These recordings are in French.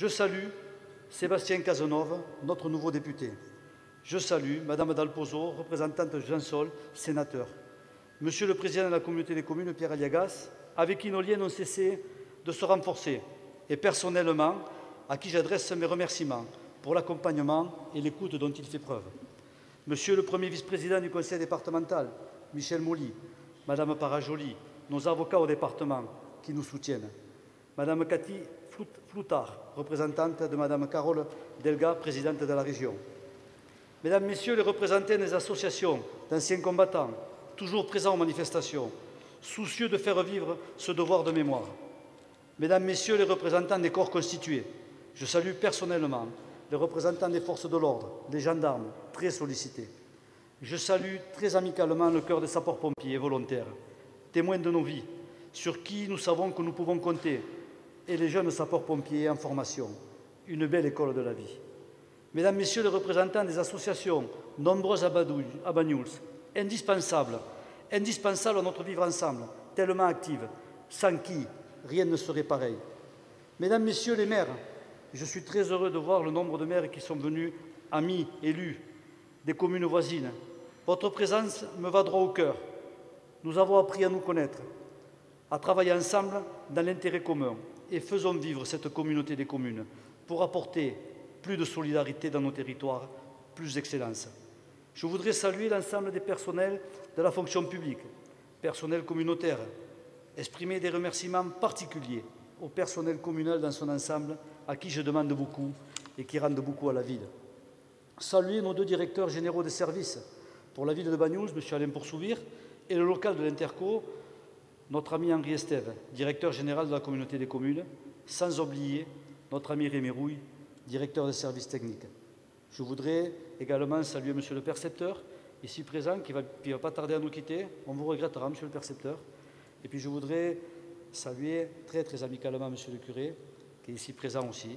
Je salue Sébastien Cazenove, notre nouveau député. Je salue Madame Dalpozo, représentante de Jean-Sol, sénateur. Monsieur le Président de la Communauté des communes, Pierre Aliagas, avec qui nos liens n'ont cessé de se renforcer, et personnellement, à qui j'adresse mes remerciements pour l'accompagnement et l'écoute dont il fait preuve. Monsieur le Premier vice-président du Conseil départemental, Michel Molly, Madame Parajoli, nos avocats au département qui nous soutiennent, Madame Cathy Floutard, représentante de Madame Carole Delga, présidente de la région. Mesdames, Messieurs les représentants des associations d'anciens combattants, toujours présents aux manifestations, soucieux de faire vivre ce devoir de mémoire. Mesdames, Messieurs les représentants des corps constitués, je salue personnellement les représentants des forces de l'ordre, des gendarmes, très sollicités. Je salue très amicalement le cœur des sapeurs-pompiers volontaires, témoins de nos vies, sur qui nous savons que nous pouvons compter, et les jeunes sapeurs-pompiers en formation, une belle école de la vie. Mesdames, Messieurs les représentants des associations, nombreuses à Banyuls, indispensables à notre vivre ensemble, tellement actives, sans qui rien ne serait pareil. Mesdames, Messieurs les maires, je suis très heureux de voir le nombre de maires qui sont venus, amis, élus, des communes voisines. Votre présence me va droit au cœur. Nous avons appris à nous connaître, à travailler ensemble dans l'intérêt commun et faisons vivre cette communauté des communes pour apporter plus de solidarité dans nos territoires, plus d'excellence. Je voudrais saluer l'ensemble des personnels de la fonction publique, personnel communautaire, exprimer des remerciements particuliers au personnel communal dans son ensemble, à qui je demande beaucoup et qui rendent beaucoup à la ville. Saluer nos deux directeurs généraux des services pour la ville de Banyuls, M. Alain Poursouvir, et le local de l'Interco, notre ami Henri Estève, directeur général de la communauté des communes, sans oublier notre ami Rémi Rouille, directeur des services techniques. Je voudrais également saluer M. le percepteur, ici présent, qui ne va pas tarder à nous quitter. On vous regrettera, M. le percepteur. Et puis je voudrais saluer très très amicalement M. le curé, qui est ici présent aussi.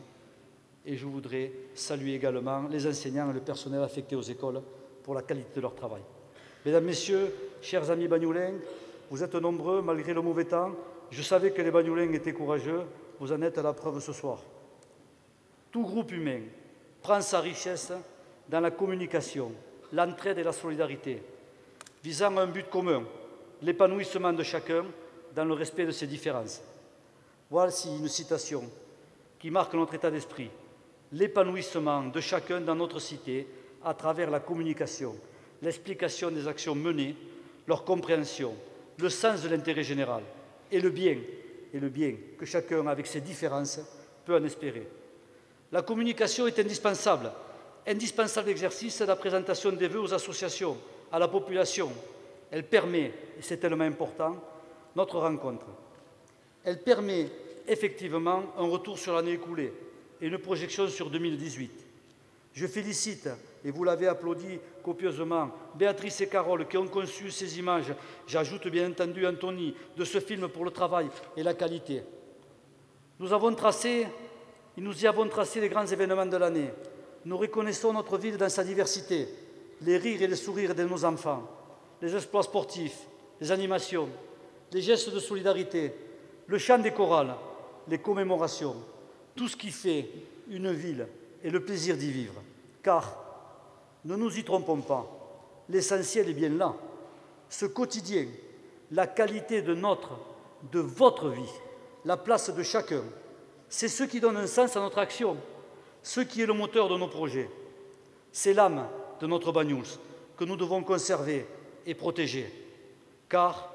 Et je voudrais saluer également les enseignants et le personnel affecté aux écoles pour la qualité de leur travail. Mesdames, Messieurs, chers amis bagnoulins, vous êtes nombreux malgré le mauvais temps. Je savais que les bagnoulins étaient courageux. Vous en êtes à la preuve ce soir. Tout groupe humain prend sa richesse dans la communication, l'entraide et la solidarité, visant un but commun, l'épanouissement de chacun dans le respect de ses différences. Voici une citation qui marque notre état d'esprit. L'épanouissement de chacun dans notre cité à travers la communication, l'explication des actions menées, leur compréhension, le sens de l'intérêt général et le bien que chacun, avec ses différences, peut en espérer. La communication est indispensable exercice de la présentation des vœux aux associations, à la population. Elle permet, et c'est tellement important, notre rencontre. Elle permet effectivement un retour sur l'année écoulée et une projection sur 2018. Je félicite, et vous l'avez applaudi copieusement, Béatrice et Carole qui ont conçu ces images, j'ajoute bien entendu Anthony, de ce film pour le travail et la qualité. Nous y avons tracé les grands événements de l'année. Nous reconnaissons notre ville dans sa diversité, les rires et les sourires de nos enfants, les exploits sportifs, les animations, les gestes de solidarité, le chant des chorales, les commémorations, tout ce qui fait une ville et le plaisir d'y vivre. Car, ne nous y trompons pas, l'essentiel est bien là. Ce quotidien, la qualité de votre vie, la place de chacun, c'est ce qui donne un sens à notre action, ce qui est le moteur de nos projets. C'est l'âme de notre Banyuls que nous devons conserver et protéger. Car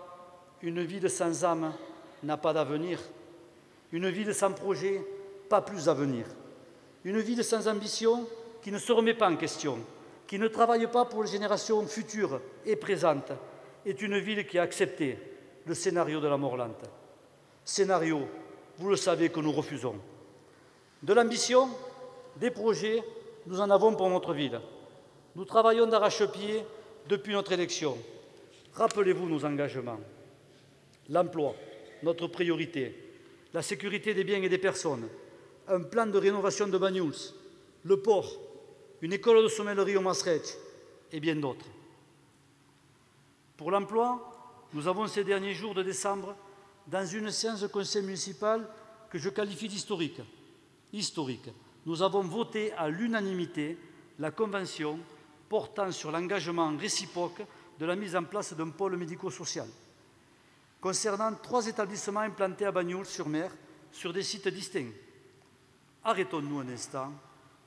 une ville sans âme n'a pas d'avenir. Une ville sans projet, pas plus d'avenir. Une ville sans ambition qui ne se remet pas en question, qui ne travaille pas pour les générations futures et présentes, est une ville qui a accepté le scénario de la mort lente. Scénario, vous le savez, que nous refusons. De l'ambition, des projets, nous en avons pour notre ville. Nous travaillons d'arrache-pied depuis notre élection. Rappelez-vous nos engagements. L'emploi, notre priorité, la sécurité des biens et des personnes, un plan de rénovation de Banyuls, le port, une école de sommellerie au Maastricht et bien d'autres. Pour l'emploi, nous avons ces derniers jours de décembre, dans une séance de conseil municipal que je qualifie d'historique, historique. Nous avons voté à l'unanimité la convention portant sur l'engagement réciproque de la mise en place d'un pôle médico-social. Concernant 3 établissements implantés à Bagnols-sur-Mer sur des sites distincts. Arrêtons-nous un instant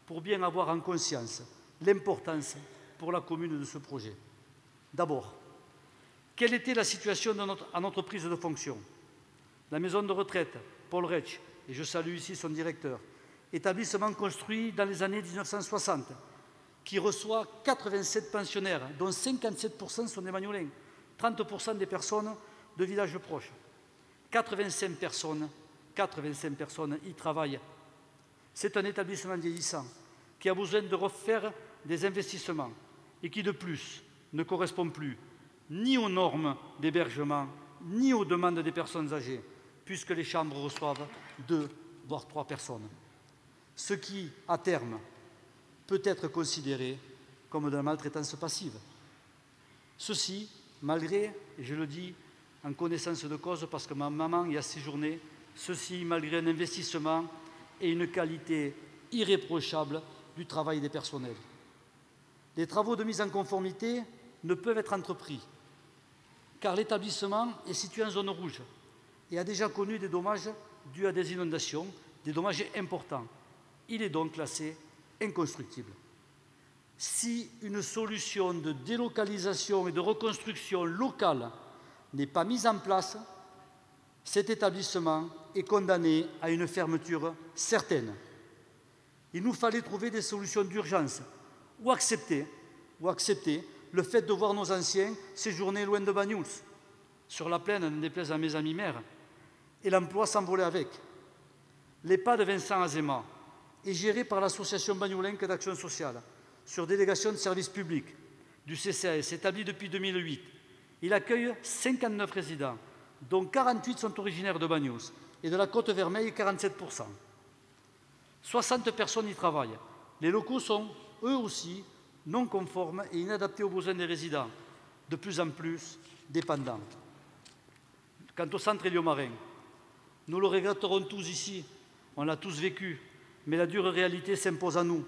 pour bien avoir en conscience l'importance pour la commune de ce projet. D'abord, quelle était la situation à notre prise de fonction? La maison de retraite Paul Retsch, et je salue ici son directeur, établissement construit dans les années 1960, qui reçoit 87 pensionnaires, dont 57% sont des Bagnolins, 30% des personnes de villages proches. 85 personnes y travaillent. C'est un établissement vieillissant qui a besoin de refaire des investissements et qui, de plus, ne correspond plus ni aux normes d'hébergement, ni aux demandes des personnes âgées, puisque les chambres reçoivent 2 voire 3 personnes. Ce qui, à terme, peut être considéré comme de la maltraitance passive. Ceci, malgré, et je le dis en connaissance de cause parce que ma maman y a séjourné, ceci malgré un investissement et une qualité irréprochable du travail des personnels. Les travaux de mise en conformité ne peuvent être entrepris, car l'établissement est situé en zone rouge et a déjà connu des dommages dus à des inondations, des dommages importants. Il est donc classé inconstructible. Si une solution de délocalisation et de reconstruction locale n'est pas mise en place, cet établissement est condamné à une fermeture certaine. Il nous fallait trouver des solutions d'urgence ou accepter le fait de voir nos anciens séjourner loin de Bagnols, sur la plaine, n'en déplaise à mes amis maires, et l'emploi s'envoler avec. L'EHPAD Vincent Azéma est géré par l'association bagnolinque d'action sociale, sur délégation de services publics du CCAS, établi depuis 2008. Il accueille 59 résidents, dont 48 sont originaires de Bagnols, et de la Côte-Vermeille, 47%. 60 personnes y travaillent. Les locaux sont, eux aussi, non conformes et inadaptés aux besoins des résidents, de plus en plus dépendants. Quant au centre Élio-Marin, nous le regretterons tous ici, on l'a tous vécu, mais la dure réalité s'impose à nous.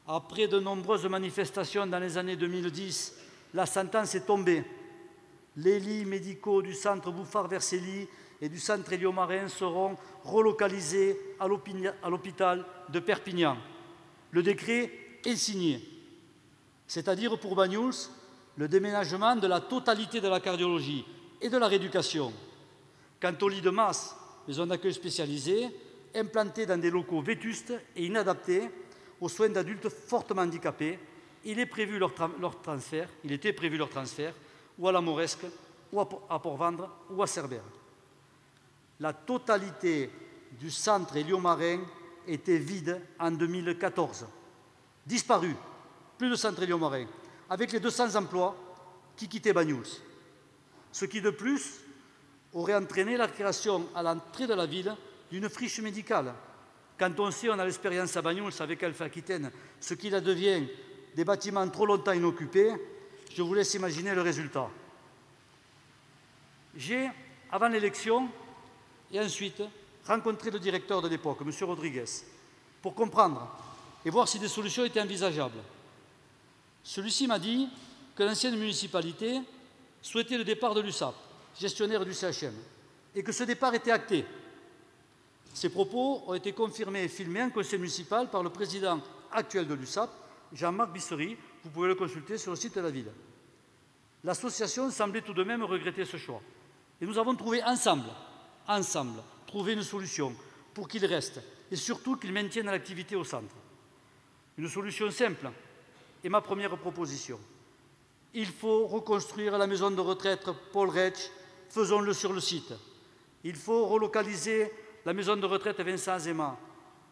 Après de nombreuses manifestations dans les années 2010, la sentence est tombée. Les lits médicaux du centre Bouffard-Vercelli et du centre Élio-Marin seront relocalisés à l'hôpital de Perpignan. Le décret est signé, c'est-à-dire pour Bagnols, le déménagement de la totalité de la cardiologie et de la rééducation. Quant au lit de masse, maison d'accueil spécialisée, implantés dans des locaux vétustes et inadaptés aux soins d'adultes fortement handicapés, il était prévu leur transfert ou à la Mauresque, ou à Port-Vendre, ou à Cerbère. La totalité du centre Élio-Marin était vide en 2014. Disparu, plus de centre Élio-Marin, avec les 200 emplois qui quittaient Bagnols. Ce qui, de plus, aurait entraîné la création à l'entrée de la ville d'une friche médicale. Quand on sait, on a l'expérience à Bagnols avec Alpha Aquitaine, ce qu'il advient des bâtiments trop longtemps inoccupés, je vous laisse imaginer le résultat. J'ai, avant l'élection, et ensuite, rencontré le directeur de l'époque, M. Rodriguez, pour comprendre et voir si des solutions étaient envisageables. Celui-ci m'a dit que l'ancienne municipalité souhaitait le départ de l'USAP, gestionnaire du CHM, et que ce départ était acté. Ces propos ont été confirmés et filmés en conseil municipal par le président actuel de l'USAP, Jean-Marc Bissery. Vous pouvez le consulter sur le site de la ville. L'association semblait tout de même regretter ce choix. Et nous avons trouvé ensemble, trouvé une solution pour qu'il reste et surtout qu'il maintienne l'activité au centre. Une solution simple est ma première proposition. Il faut reconstruire la maison de retraite Paul Retsch, faisons-le sur le site. Il faut relocaliser la maison de retraite Vincent Azéma,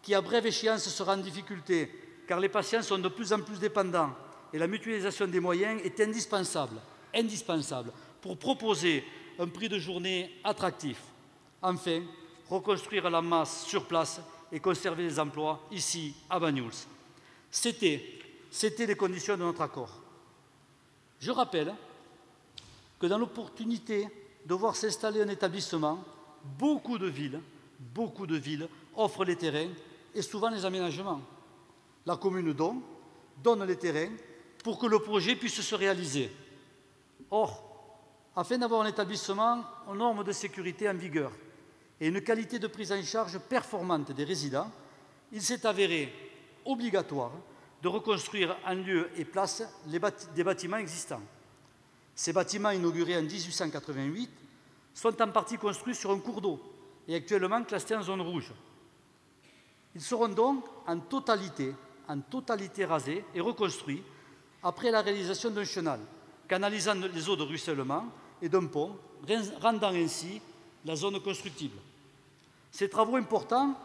qui à brève échéance sera en difficulté, car les patients sont de plus en plus dépendants et la mutualisation des moyens est indispensable pour proposer un prix de journée attractif. Enfin, reconstruire la masse sur place et conserver les emplois ici, à Bagnols. C'était les conditions de notre accord. Je rappelle que dans l'opportunité de voir s'installer un établissement, beaucoup de villes offrent les terrains et souvent les aménagements. La commune donc donne les terrains pour que le projet puisse se réaliser. Or, afin d'avoir un établissement aux normes de sécurité en vigueur et une qualité de prise en charge performante des résidents, il s'est avéré obligatoire de reconstruire en lieu et place des bâtiments existants. Ces bâtiments, inaugurés en 1888, sont en partie construits sur un cours d'eau et actuellement classés en zone rouge. Ils seront donc en totalité rasés et reconstruits après la réalisation d'un chenal, canalisant les eaux de ruissellement et d'un pont, rendant ainsi la zone constructible. Ces travaux importants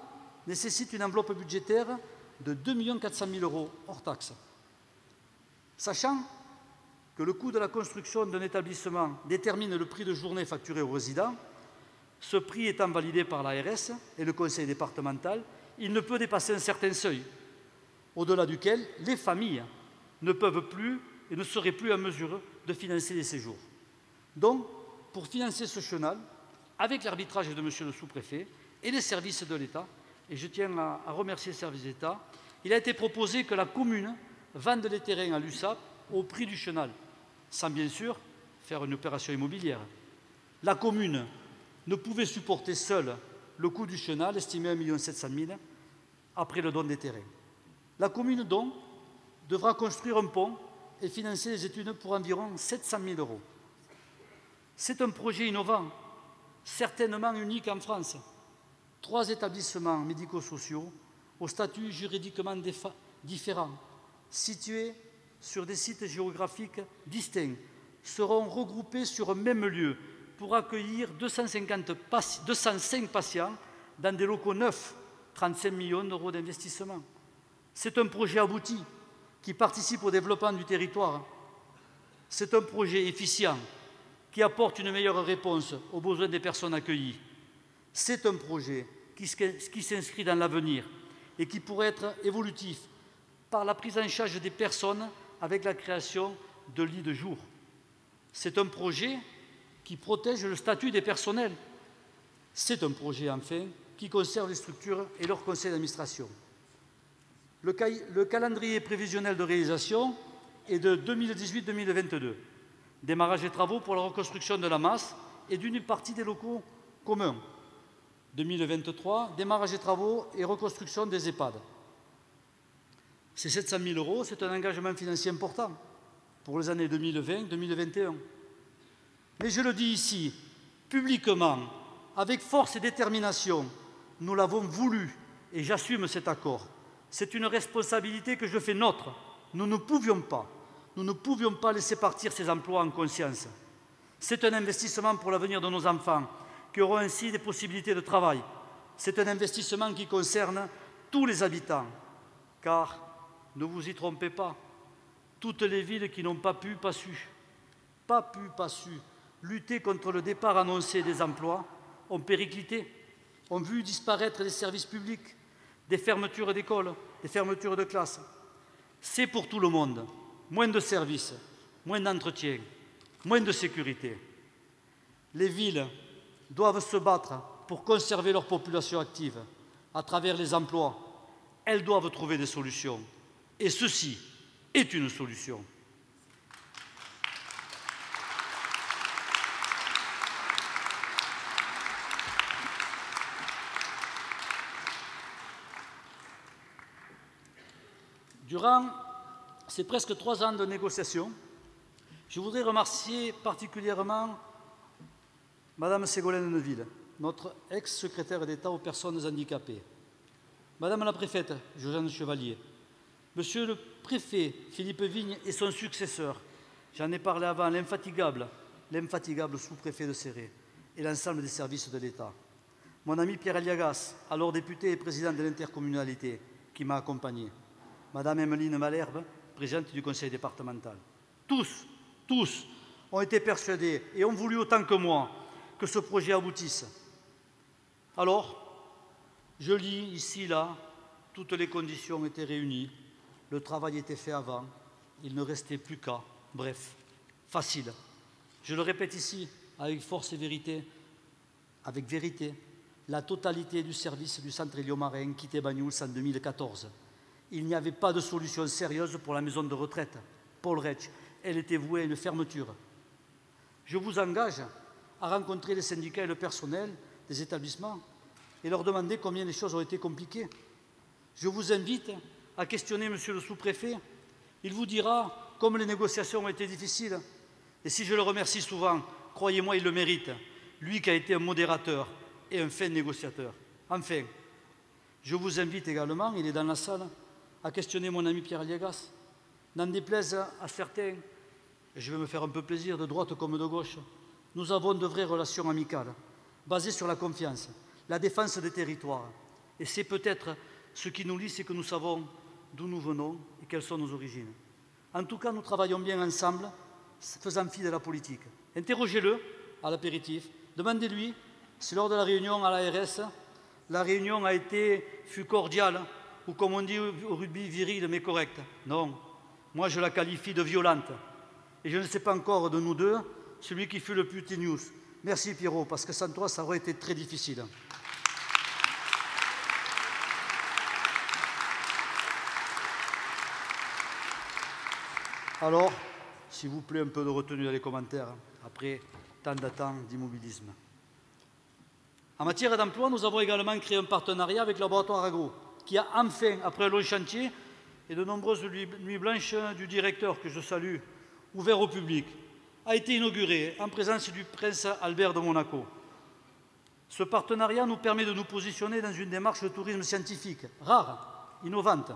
nécessitent une enveloppe budgétaire de 2 400 000 € hors taxes. Sachant que le coût de la construction d'un établissement détermine le prix de journée facturé aux résidents, ce prix étant validé par l'ARS et le conseil départemental, il ne peut dépasser un certain seuil, au-delà duquel les familles ne peuvent plus et ne seraient plus en mesure de financer les séjours. Donc, pour financer ce chenal, avec l'arbitrage de M. le sous-préfet et les services de l'État, et je tiens à remercier les services d'État, il a été proposé que la commune vende les terrains à l'USAP au prix du chenal, sans bien sûr faire une opération immobilière. La commune ne pouvait supporter seule le coût du chenal, estimé à 1 700 000 € après le don des terrains. La commune, donc, devra construire un pont et financer les études pour environ 700 000 €. C'est un projet innovant, certainement unique en France. 3 établissements médico-sociaux au statut juridiquement différent, situés sur des sites géographiques distincts, seront regroupés sur un même lieu pour accueillir 205 patients dans des locaux neufs, 35 millions € d'investissement. C'est un projet abouti qui participe au développement du territoire. C'est un projet efficient qui apporte une meilleure réponse aux besoins des personnes accueillies. C'est un projet qui s'inscrit dans l'avenir et qui pourrait être évolutif par la prise en charge des personnes avec la création de lits de jour. C'est un projet qui protège le statut des personnels. C'est un projet, enfin, qui conserve les structures et leur conseil d'administration. Le calendrier prévisionnel de réalisation est de 2018-2022. Démarrage des travaux pour la reconstruction de la masse et d'une partie des locaux communs. 2023, démarrage des travaux et reconstruction des EHPAD. Ces 700 000 €, c'est un engagement financier important pour les années 2020-2021. Mais je le dis ici, publiquement, avec force et détermination, nous l'avons voulu et j'assume cet accord. C'est une responsabilité que je fais nôtre. Nous ne pouvions pas laisser partir ces emplois en conscience. C'est un investissement pour l'avenir de nos enfants, qui auront ainsi des possibilités de travail. C'est un investissement qui concerne tous les habitants, car, ne vous y trompez pas, toutes les villes qui n'ont pas pu lutter contre le départ annoncé des emplois ont périclité, ont vu disparaître des services publics, des fermetures d'écoles, des fermetures de classes. C'est pour tout le monde. Moins de services, moins d'entretien, moins de sécurité. Les villes doivent se battre pour conserver leur population active à travers les emplois. Elles doivent trouver des solutions. Et ceci est une solution. Durant ces presque 3 ans de négociations, je voudrais remercier particulièrement Madame Ségolène Neuville, notre ex-secrétaire d'État aux personnes handicapées, Madame la préfète Josiane Chevalier, Monsieur le préfet Philippe Vigne et son successeur, j'en ai parlé avant, l'infatigable sous-préfet de Céret et l'ensemble des services de l'État, mon ami Pierre Aliagas, alors député et président de l'intercommunalité, qui m'a accompagné, Madame Emmeline Malherbe, présidente du conseil départemental. Tous ont été persuadés et ont voulu autant que moi que ce projet aboutisse. Alors, je lis ici, là, toutes les conditions étaient réunies, le travail était fait avant, il ne restait plus qu'à, bref, facile. Je le répète ici, avec force et vérité, avec vérité, la totalité du service du centre Élio-Marin quittait Banyuls en 2014. Il n'y avait pas de solution sérieuse pour la maison de retraite. Paul Rech, elle était vouée à une fermeture. Je vous engage à rencontrer les syndicats et le personnel des établissements et leur demander combien les choses ont été compliquées. Je vous invite à questionner Monsieur le sous-préfet. Il vous dira comme les négociations ont été difficiles. Et si je le remercie souvent, croyez-moi, il le mérite. Lui qui a été un modérateur et un fin négociateur. Enfin, je vous invite également, il est dans la salle, à questionner mon ami Pierre Aliagas. N'en déplaise à certains, et je vais me faire un peu plaisir, de droite comme de gauche, nous avons de vraies relations amicales, basées sur la confiance, la défense des territoires. Et c'est peut-être ce qui nous lie, c'est que nous savons d'où nous venons et quelles sont nos origines. En tout cas, nous travaillons bien ensemble, faisant fi de la politique. Interrogez-le à l'apéritif, demandez-lui si lors de la réunion à l'ARS, la réunion fut cordiale, ou comme on dit au rugby, virile mais correcte. Non, moi je la qualifie de violente. Et je ne sais pas encore de nous deux, celui qui fut le plus news. Merci Pierrot, parce que sans toi, ça aurait été très difficile. Alors, s'il vous plaît, un peu de retenue dans les commentaires, après tant d'attentes d'immobilisme. En matière d'emploi, nous avons également créé un partenariat avec le laboratoire Agro, qui a enfin, après un long chantier et de nombreuses nuits blanches du directeur, que je salue, ouvert au public, a été inauguré en présence du prince Albert de Monaco. Ce partenariat nous permet de nous positionner dans une démarche de tourisme scientifique, rare, innovante.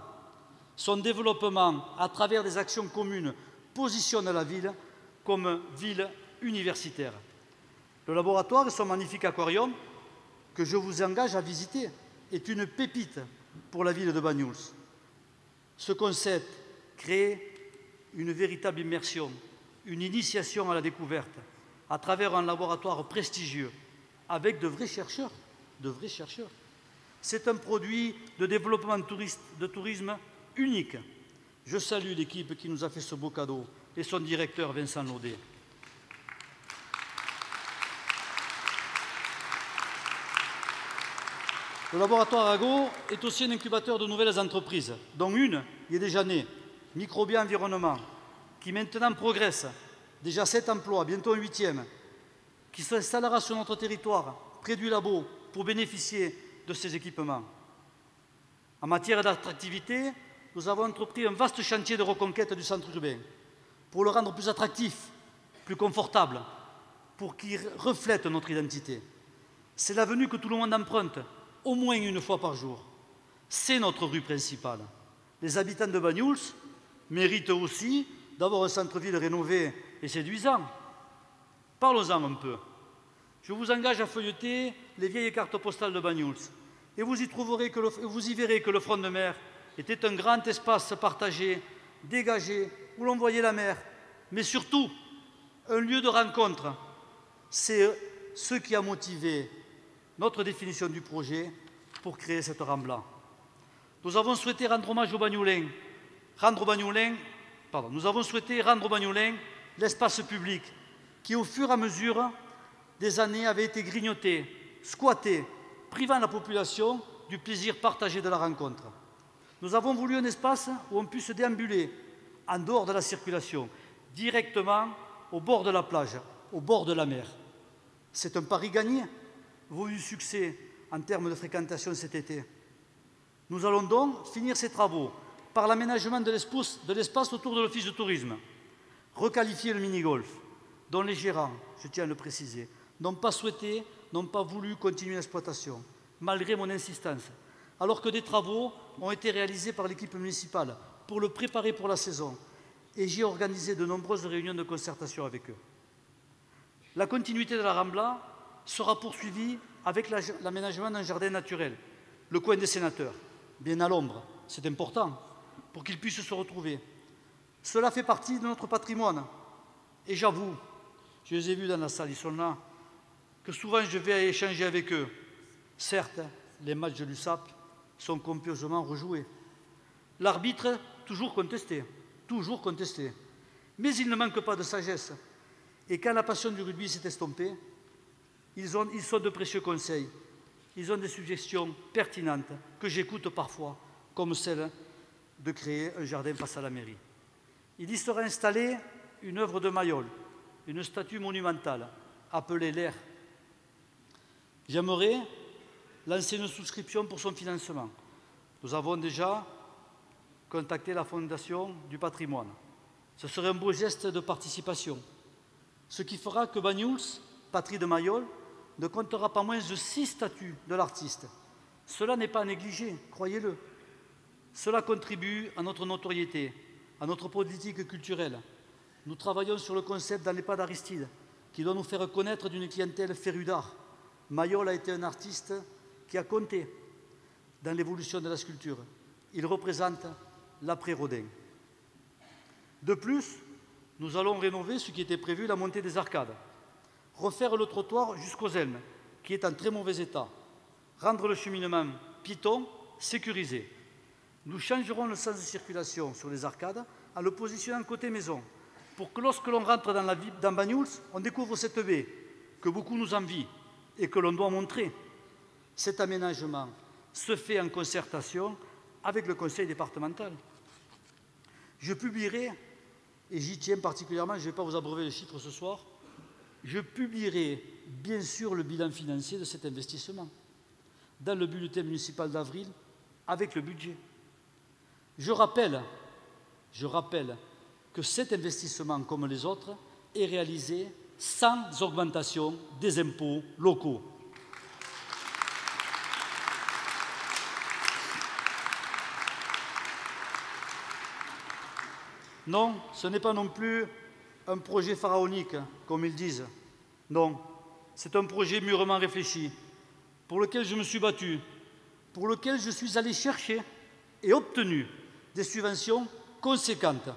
Son développement, à travers des actions communes, positionne la ville comme ville universitaire. Le laboratoire et son magnifique aquarium, que je vous engage à visiter, est une pépite pour la ville de Banyuls. Ce concept crée une véritable immersion, une initiation à la découverte, à travers un laboratoire prestigieux, avec de vrais chercheurs. C'est un produit de développement de tourisme unique. Je salue l'équipe qui nous a fait ce beau cadeau et son directeur Vincent Laudet. Le laboratoire Agro est aussi un incubateur de nouvelles entreprises, dont une qui est déjà née, Microbia Environnement, qui maintenant progresse, déjà 7 emplois, bientôt un 8e, qui s'installera sur notre territoire, près du labo, pour bénéficier de ces équipements. En matière d'attractivité, nous avons entrepris un vaste chantier de reconquête du centre urbain, pour le rendre plus attractif, plus confortable, pour qu'il reflète notre identité. C'est l'avenue que tout le monde emprunte, au moins une fois par jour. C'est notre rue principale. Les habitants de Banyuls méritent aussi d'avoir un centre-ville rénové et séduisant. Parlons-en un peu. Je vous engage à feuilleter les vieilles cartes postales de Banyuls et vous y verrez que le front de mer était un grand espace partagé, dégagé, où l'on voyait la mer, mais surtout un lieu de rencontre. C'est ce qui a motivé notre définition du projet pour créer cette Rambla. Nous avons souhaité rendre hommage aux Banyulins, nous avons souhaité rendre aux Banyulins l'espace public qui, au fur et à mesure des années, avait été grignoté, squatté, privant la population du plaisir partagé de la rencontre. Nous avons voulu un espace où on puisse déambuler, en dehors de la circulation, directement au bord de la plage, au bord de la mer. C'est un pari gagné, vu du succès en termes de fréquentation cet été. Nous allons donc finir ces travaux par l'aménagement de l'espace autour de l'Office de tourisme, requalifier le mini-golf, dont les gérants, je tiens à le préciser, n'ont pas voulu continuer l'exploitation, malgré mon insistance, alors que des travaux ont été réalisés par l'équipe municipale pour le préparer pour la saison, et j'ai organisé de nombreuses réunions de concertation avec eux. La continuité de la Rambla sera poursuivie avec l'aménagement d'un jardin naturel, le coin des sénateurs, bien à l'ombre, c'est important, pour qu'ils puissent se retrouver. Cela fait partie de notre patrimoine. Et j'avoue, je les ai vus dans la salle, ils sont là, que souvent je vais échanger avec eux. Certes, les matchs de l'USAP sont copieusement rejoués. L'arbitre, toujours contesté. Mais il ne manque pas de sagesse. Et quand la passion du rugby s'est estompée, ils sont de précieux conseils. ils ont des suggestions pertinentes que j'écoute parfois, comme celle de créer un jardin face à la mairie. Il y sera installé une œuvre de Mayol, une statue monumentale, appelée l'air. J'aimerais lancer une souscription pour son financement. Nous avons déjà contacté la Fondation du patrimoine. Ce serait un beau geste de participation, ce qui fera que Banyuls, patrie de Mayol, ne comptera pas moins de 6 statues de l'artiste. Cela n'est pas négligé, croyez-le. Cela contribue à notre notoriété, à notre politique culturelle. Nous travaillons sur le concept dans l'EHPAD Aristide, qui doit nous faire connaître d'une clientèle férue d'art. Mayol a été un artiste qui a compté dans l'évolution de la sculpture. Il représente l'après-Rodin. De plus, nous allons rénover ce qui était prévu, la montée des arcades, refaire le trottoir jusqu'aux Elmes, qui est en très mauvais état, rendre le cheminement piéton sécurisé. Nous changerons le sens de circulation sur les arcades en le positionnant côté maison, pour que lorsque l'on rentre dans Banyuls, on découvre cette baie que beaucoup nous envient et que l'on doit montrer. Cet aménagement se fait en concertation avec le conseil départemental. Je publierai, et j'y tiens particulièrement, je ne vais pas vous abreuver les chiffres ce soir, je publierai bien sûr le bilan financier de cet investissement dans le bulletin municipal d'avril avec le budget. Je rappelle que cet investissement, comme les autres, est réalisé sans augmentation des impôts locaux. Non, ce n'est pas non plus un projet pharaonique, comme ils disent. Non, c'est un projet mûrement réfléchi, pour lequel je me suis battu, pour lequel je suis allé chercher et obtenu des subventions conséquentes.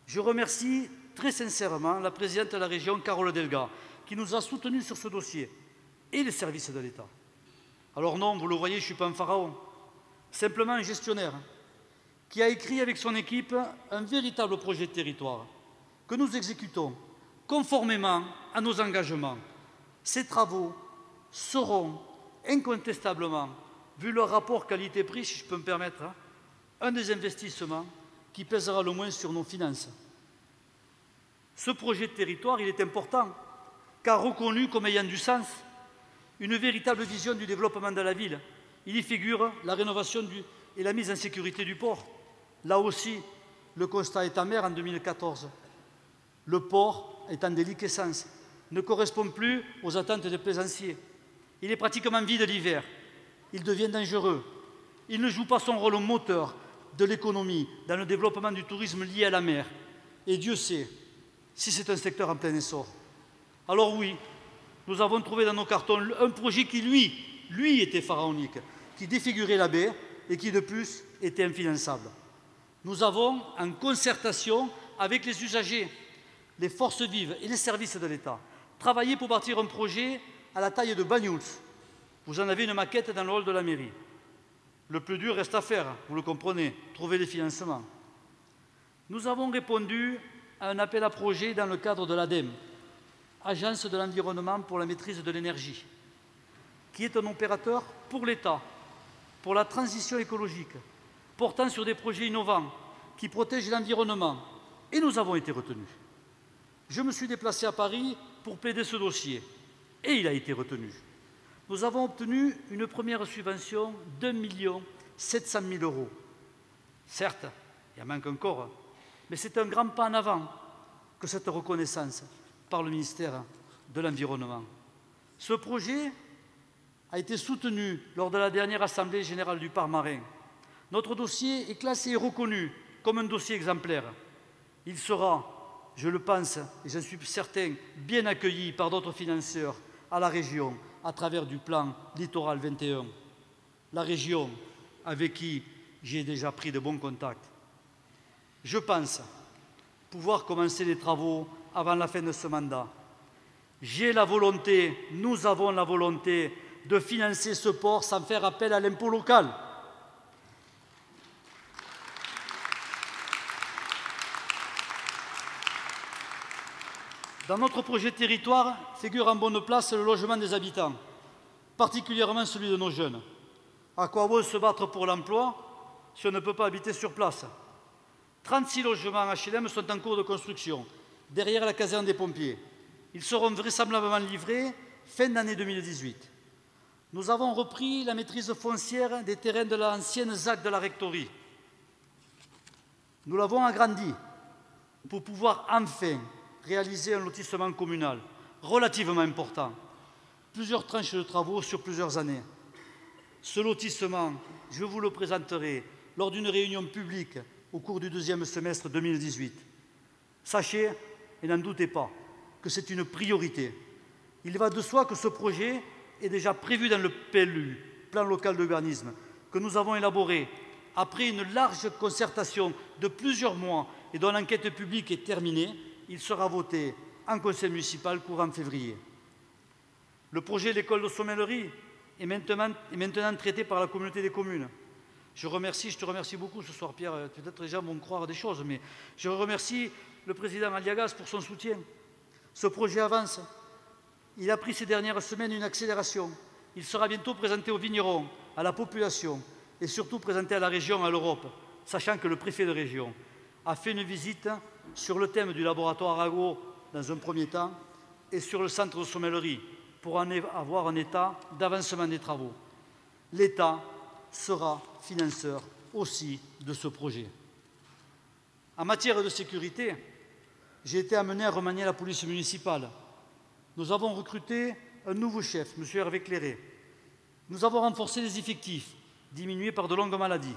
Je remercie très sincèrement la présidente de la région, Carole Delga, qui nous a soutenus sur ce dossier, et les services de l'État. Alors non, vous le voyez, je ne suis pas un pharaon, simplement un gestionnaire qui a écrit avec son équipe un véritable projet de territoire que nous exécutons conformément à nos engagements. Ces travaux seront incontestablement, vu le rapport qualité-prix, si je peux me permettre, un des investissements qui pèsera le moins sur nos finances. Ce projet de territoire, il est important, car reconnu comme ayant du sens, une véritable vision du développement de la ville. Il y figure la rénovation et la mise en sécurité du port. Là aussi, le constat est amer en 2014. Le port est en déliquescence, ne correspond plus aux attentes des plaisanciers. Il est pratiquement vide l'hiver. Il devient dangereux. Il ne joue pas son rôle moteur de l'économie dans le développement du tourisme lié à la mer. Et Dieu sait si c'est un secteur en plein essor. Alors oui, nous avons trouvé dans nos cartons un projet qui, lui était pharaonique, qui défigurait la baie et qui, de plus, était infinançable. Nous avons, en concertation avec les usagers, les forces vives et les services de l'État, travaillé pour bâtir un projet à la taille de Banyuls. Vous en avez une maquette dans le hall de la mairie. Le plus dur reste à faire, vous le comprenez, trouver les financements. Nous avons répondu à un appel à projet dans le cadre de l'ADEME, Agence de l'environnement pour la maîtrise de l'énergie, qui est un opérateur pour l'État, pour la transition écologique, portant sur des projets innovants qui protègent l'environnement. Et nous avons été retenus. Je me suis déplacé à Paris pour plaider ce dossier, et il a été retenu. Nous avons obtenu une première subvention d'1 700 000 €. Certes, il en manque encore, mais c'est un grand pas en avant que cette reconnaissance par le ministère de l'Environnement. Ce projet a été soutenu lors de la dernière Assemblée générale du Parc marin. Notre dossier est classé et reconnu comme un dossier exemplaire. Il sera, je le pense, et j'en suis certain, bien accueilli par d'autres financeurs à la région à travers du plan Littoral 21. La région avec qui j'ai déjà pris de bons contacts. Je pense pouvoir commencer les travaux avant la fin de ce mandat. J'ai la volonté, nous avons la volonté de financer ce port sans faire appel à l'impôt local. Dans notre projet de territoire figure en bonne place le logement des habitants. particulièrement celui de nos jeunes. À quoi bon se battre pour l'emploi si on ne peut pas habiter sur place? 36 logements HLM sont en cours de construction, derrière la caserne des pompiers. Ils seront vraisemblablement livrés fin d'année 2018. Nous avons repris la maîtrise foncière des terrains de l'ancienne ZAC de la rectorie. Nous l'avons agrandi pour pouvoir enfin réaliser un lotissement communal relativement important. Plusieurs tranches de travaux sur plusieurs années. Ce lotissement, je vous le présenterai lors d'une réunion publique au cours du deuxième semestre 2018. Sachez, et n'en doutez pas, que c'est une priorité. Il va de soi que ce projet est déjà prévu dans le PLU, plan local d'urbanisme, que nous avons élaboré après une large concertation de plusieurs mois et dont l'enquête publique est terminée. Il sera voté en conseil municipal courant février. Le projet de l'école de sommellerie est maintenant traité par la communauté des communes. Je te remercie beaucoup ce soir, Pierre. Peut-être les gens vont croire des choses, mais je remercie le président Aliagas pour son soutien. Ce projet avance. Il a pris ces dernières semaines une accélération. Il sera bientôt présenté aux vignerons, à la population et surtout présenté à la région, à l'Europe, sachant que le préfet de région a fait une visite sur le thème du laboratoire agro dans un premier temps et sur le centre de sommellerie pour en avoir un état d'avancement des travaux. L'État sera financeur aussi de ce projet. En matière de sécurité, j'ai été amené à remanier la police municipale. Nous avons recruté un nouveau chef, M. Hervé Cléré. Nous avons renforcé les effectifs, diminués par de longues maladies.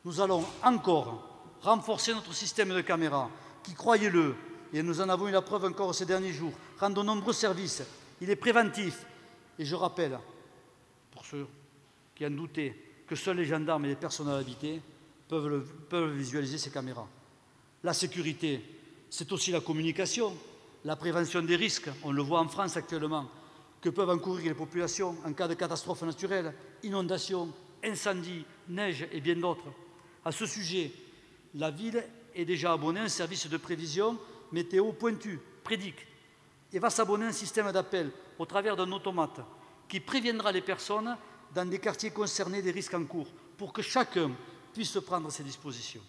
Nous allons encore renforcer notre système de caméras qui, croyez-le, et nous en avons eu la preuve encore ces derniers jours, rend de nombreux services. Il est préventif. Et je rappelle, pour ceux qui en doutaient, que seuls les gendarmes et les personnels habités peuvent visualiser ces caméras. La sécurité, c'est aussi la communication, la prévention des risques, on le voit en France actuellement, que peuvent encourir les populations en cas de catastrophes naturelles, inondations, incendies, neige et bien d'autres. À ce sujet, la ville est déjà abonnée à un service de prévision météo pointu, Prédic, et va s'abonner à un système d'appel au travers d'un automate qui préviendra les personnes dans des quartiers concernés des risques en cours pour que chacun puisse prendre ses dispositions.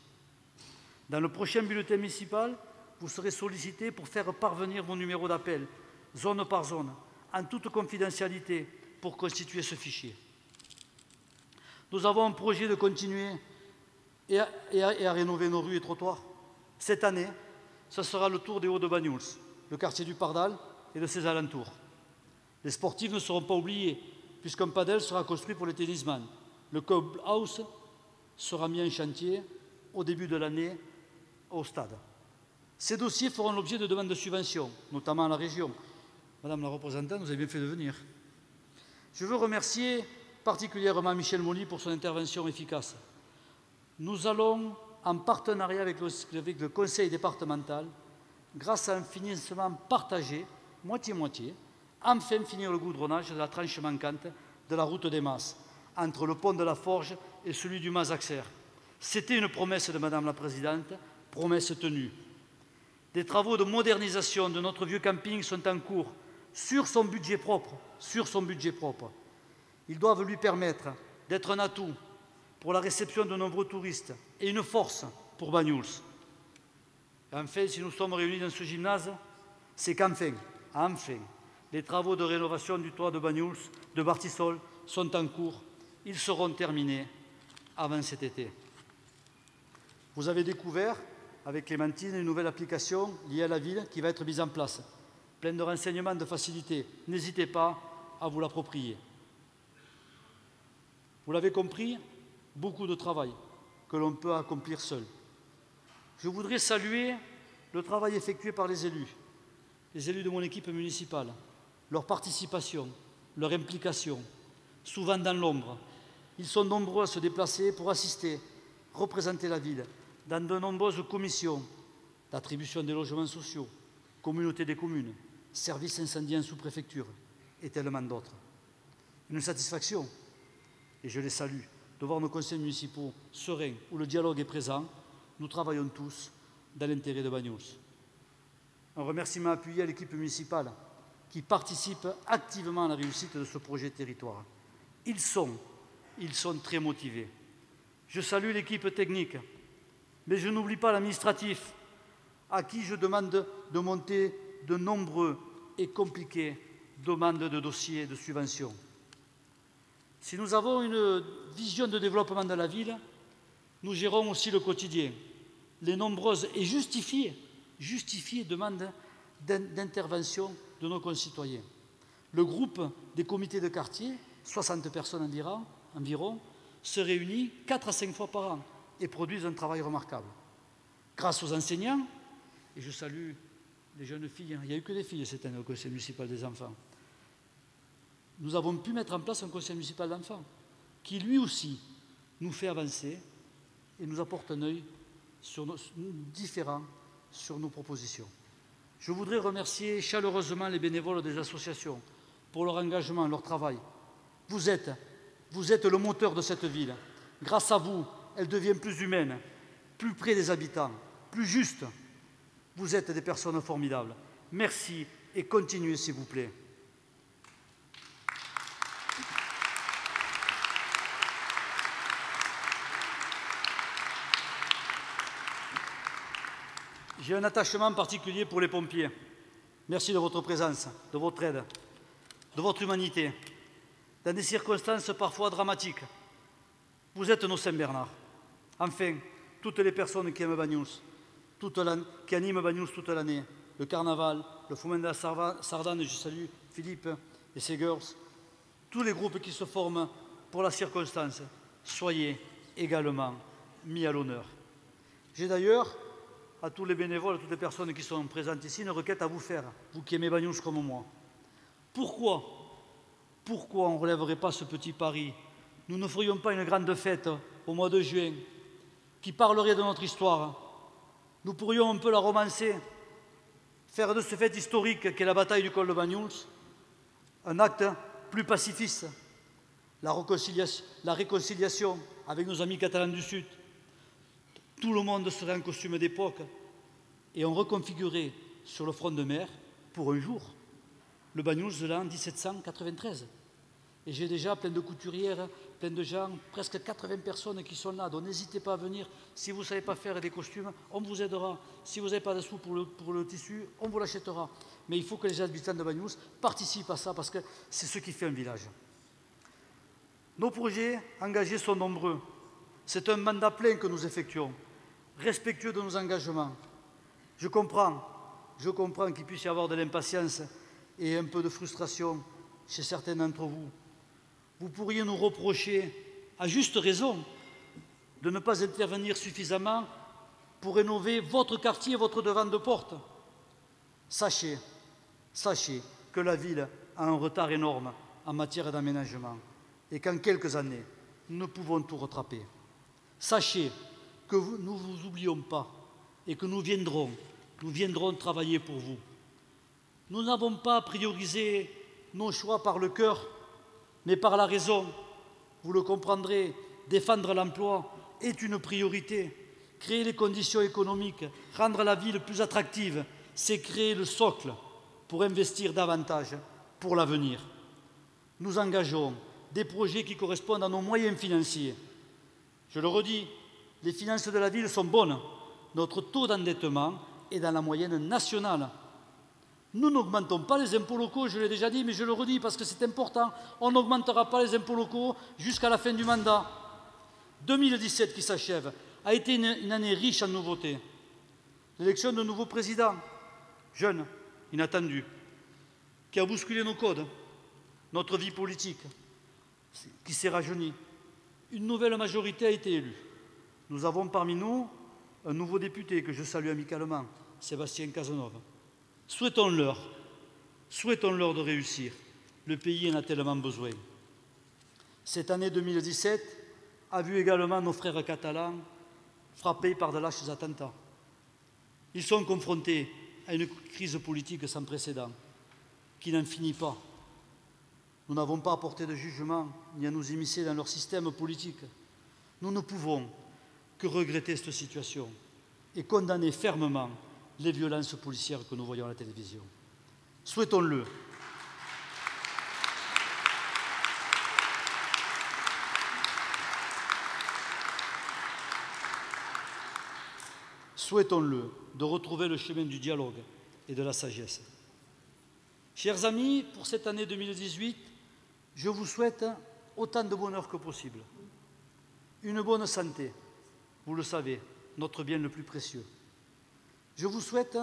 Dans le prochain bulletin municipal, vous serez sollicité pour faire parvenir vos numéros d'appel, zone par zone, en toute confidentialité, pour constituer ce fichier. Nous avons un projet de continuer et à rénover nos rues et trottoirs. Cette année, ce sera le tour des Hauts de Banyuls, le quartier du Pardal et de ses alentours. Les sportifs ne seront pas oubliés, puisqu'un padel sera construit pour les tennisman. Le clubhouse sera mis en chantier au début de l'année au stade. Ces dossiers feront l'objet de demandes de subventions, notamment à la région. Madame la représentante, vous avez bien fait de venir. Je veux remercier particulièrement Michel Molly pour son intervention efficace. Nous allons, en partenariat avec le conseil départemental, grâce à un financement partagé, moitié-moitié, enfin finir le goudronnage de la tranche manquante de la route des Mas, entre le pont de la Forge et celui du Mas-Axer. C'était une promesse de Madame la Présidente, promesse tenue. Des travaux de modernisation de notre vieux camping sont en cours sur son budget propre. Ils doivent lui permettre d'être un atout pour la réception de nombreux touristes et une force pour Banyuls. Enfin, si nous sommes réunis dans ce gymnase, c'est qu'enfin, les travaux de rénovation du toit de Banyuls, de Bartisol, sont en cours. Ils seront terminés avant cet été. Vous avez découvert, avec Clémentine, une nouvelle application liée à la ville qui va être mise en place, pleine de renseignements, de facilités. N'hésitez pas à vous l'approprier. Vous l'avez compris, beaucoup de travail que l'on peut accomplir seul. Je voudrais saluer le travail effectué par les élus de mon équipe municipale, leur participation, leur implication, souvent dans l'ombre. Ils sont nombreux à se déplacer pour assister, représenter la ville dans de nombreuses commissions d'attribution des logements sociaux, communauté des communes, services incendies en sous-préfecture et tellement d'autres. Une satisfaction, et je les salue, de voir nos conseils municipaux sereins, où le dialogue est présent. Nous travaillons tous dans l'intérêt de Banyuls. Un remerciement appuyé à l'équipe municipale qui participent activement à la réussite de ce projet de territoire. Ils sont très motivés. Je salue l'équipe technique, mais je n'oublie pas l'administratif, à qui je demande de monter de nombreux et compliquées demandes de dossiers de subvention. Si nous avons une vision de développement de la ville, nous gérons aussi le quotidien, les nombreuses et justifiées demandes d'intervention de nos concitoyens. Le groupe des comités de quartier, 60 personnes environ, se réunit 4 à 5 fois par an et produisent un travail remarquable. Grâce aux enseignants, et je salue les jeunes filles, il n'y a eu que des filles cette année au conseil municipal des enfants, nous avons pu mettre en place un conseil municipal d'enfants qui lui aussi nous fait avancer et nous apporte un œil différent sur nos propositions. Je voudrais remercier chaleureusement les bénévoles des associations pour leur engagement, leur travail. Vous êtes le moteur de cette ville. Grâce à vous, elle devient plus humaine, plus près des habitants, plus juste. Vous êtes des personnes formidables. Merci et continuez s'il vous plaît. J'ai un attachement particulier pour les pompiers. Merci de votre présence, de votre aide, de votre humanité, dans des circonstances parfois dramatiques. Vous êtes nos Saint-Bernard. Enfin, toutes les personnes qui aiment Bagnous, qui animent Bagnous toute l'année, le carnaval, le foment de la Sardane, je salue Philippe et ses girls, tous les groupes qui se forment pour la circonstance, soyez également mis à l'honneur. J'ai d'ailleurs, à tous les bénévoles, à toutes les personnes qui sont présentes ici, une requête à vous faire, vous qui aimez Bagnous comme moi. Pourquoi on ne relèverait pas ce petit pari? Nous ne ferions pas une grande fête au mois de juin qui parlerait de notre histoire. Nous pourrions un peu la romancer, faire de cette fête historique qu'est la bataille du col de Bagnous un acte plus pacifiste, la réconciliation avec nos amis catalans du Sud. Tout le monde serait en costume d'époque et on reconfigurerait sur le front de mer, pour un jour, le Bagnous de l'an 1793. Et j'ai déjà plein de couturières, plein de gens, presque 80 personnes qui sont là. Donc n'hésitez pas à venir. Si vous ne savez pas faire des costumes, on vous aidera. Si vous n'avez pas de sous pour le tissu, on vous l'achètera. Mais il faut que les habitants de Bagnous participent à ça parce que c'est ce qui fait un village. Nos projets engagés sont nombreux. C'est un mandat plein que nous effectuons, respectueux de nos engagements. Je comprends qu'il puisse y avoir de l'impatience et un peu de frustration chez certains d'entre vous. Vous pourriez nous reprocher, à juste raison, de ne pas intervenir suffisamment pour rénover votre quartier, votre devant de porte. Sachez que la ville a un retard énorme en matière d'aménagement et qu'en quelques années, nous pouvons tout rattraper. Sachez que nous ne vous oublions pas et que nous viendrons travailler pour vous. Nous n'avons pas priorisé nos choix par le cœur, mais par la raison. Vous le comprendrez, défendre l'emploi est une priorité. Créer les conditions économiques, rendre la ville plus attractive, c'est créer le socle pour investir davantage pour l'avenir. Nous engageons des projets qui correspondent à nos moyens financiers. Je le redis, les finances de la ville sont bonnes. Notre taux d'endettement est dans la moyenne nationale. Nous n'augmentons pas les impôts locaux, je l'ai déjà dit, mais je le redis parce que c'est important. On n'augmentera pas les impôts locaux jusqu'à la fin du mandat. 2017 qui s'achève a été une année riche en nouveautés. L'élection d'un nouveau président, jeune, inattendu, qui a bousculé nos codes, notre vie politique, qui s'est rajeunie. Une nouvelle majorité a été élue. Nous avons parmi nous un nouveau député que je salue amicalement, Sébastien Cazeneuve. Souhaitons-leur de réussir. Le pays en a tellement besoin. Cette année 2017 a vu également nos frères catalans frappés par de lâches attentats. Ils sont confrontés à une crise politique sans précédent, qui n'en finit pas. Nous n'avons pas à porter de jugement ni à nous immiscer dans leur système politique. Nous ne pouvons que regretter cette situation et condamner fermement les violences policières que nous voyons à la télévision. Souhaitons-le souhaitons-le, de retrouver le chemin du dialogue et de la sagesse. Chers amis, pour cette année 2018, je vous souhaite autant de bonheur que possible. Une bonne santé, vous le savez, notre bien le plus précieux. Je vous souhaite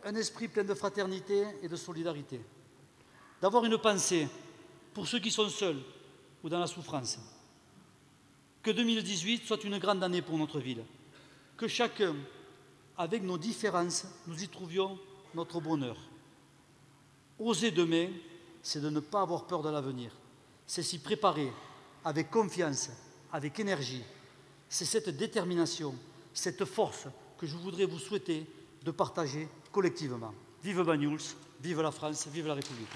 un esprit plein de fraternité et de solidarité, d'avoir une pensée pour ceux qui sont seuls ou dans la souffrance. Que 2018 soit une grande année pour notre ville, que chacun, avec nos différences, nous y trouvions notre bonheur. Oser demain, c'est de ne pas avoir peur de l'avenir, c'est s'y préparer avec confiance, avec énergie. C'est cette détermination, cette force que je voudrais vous souhaiter de partager collectivement. Vive Banyuls, vive la France, vive la République.